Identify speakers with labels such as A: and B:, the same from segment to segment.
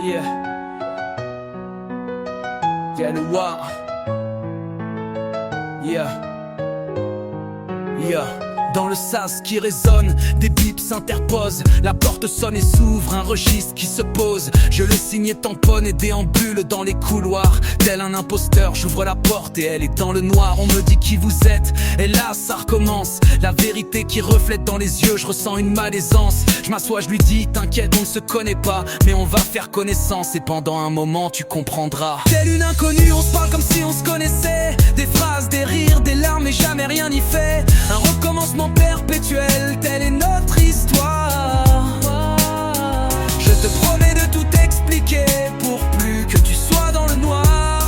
A: Yeah. Galois. Yeah. Yeah. Dans le sas qui résonne, des bips s'interposent. La porte sonne et s'ouvre, un registre qui se pose. Je le signe et tamponne et déambule dans les couloirs. Tel un imposteur, j'ouvre la porte et elle est dans le noir. On me dit qui vous êtes, et là ça recommence. La vérité qui reflète dans les yeux, je ressens une malaisance. Je m'assois, je lui dis, t'inquiète, on ne se connaît pas, mais on va faire connaissance et pendant un moment tu comprendras. Telle une inconnue, on se parle comme si on se connaissait. Des phrases, des rires, des larmes et jamais rien n'y fait. Un recommencement perpétuel, telle est notre histoire. Je te promets de tout expliquer pour plus que tu sois dans le noir.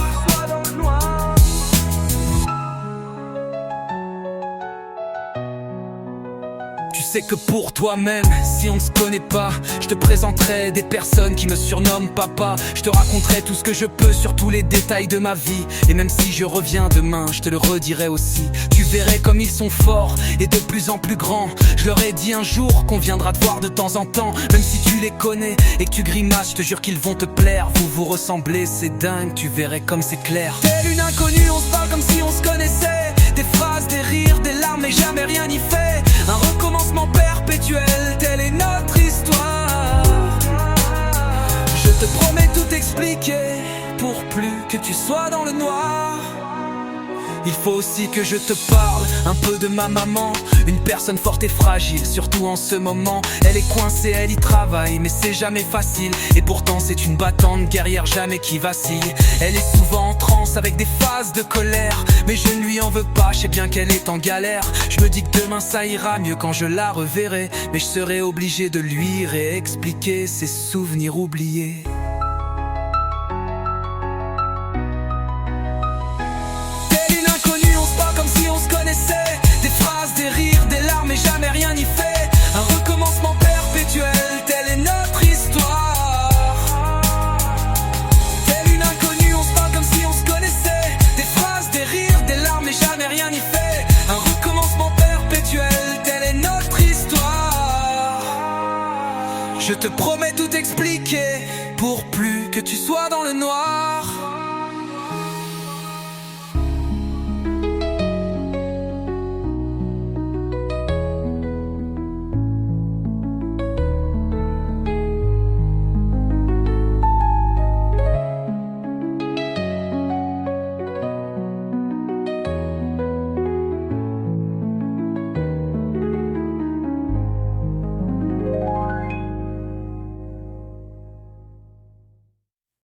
A: Tu sais que pour toi-même, si on ne se connaît pas, je te présenterai des personnes qui me surnomment papa. Je te raconterai tout ce que je peux sur tous les détails de ma vie. Et même si je reviens demain, je te le redirai aussi. Tu verrais comme ils sont forts et de plus en plus grands. Je leur ai dit un jour qu'on viendra te voir de temps en temps. Même si tu les connais et que tu grimaces, je te jure qu'ils vont te plaire. Vous vous ressemblez, c'est dingue, tu verrais comme c'est clair. Telle une inconnue, on se parle comme si on se connaissait. Des phrases, des rires, des larmes et jamais rien n'y fait. Un recommencement perpétuel, telle est notre histoire. Je te promets tout expliquer pour plus que tu sois dans le noir. Il faut aussi que je te parle un peu de ma maman. Une personne forte et fragile, surtout en ce moment. Elle est coincée, elle y travaille, mais c'est jamais facile. Et pourtant c'est une battante guerrière, jamais qui vacille. Elle est souvent en transe avec des phases de colère, mais je ne lui en veux pas, je sais bien qu'elle est en galère. Je me dis que demain ça ira mieux quand je la reverrai, mais je serai obligé de lui réexpliquer ses souvenirs oubliés. Des phrases, des rires, des larmes et jamais rien n'y fait. Un recommencement perpétuel, telle est notre histoire. Telle une inconnue, on se parle comme si on se connaissait. Des phrases, des rires, des larmes et jamais rien n'y fait. Un recommencement perpétuel, telle est notre histoire. Je te promets tout expliquer pour plus que tu sois dans le noir.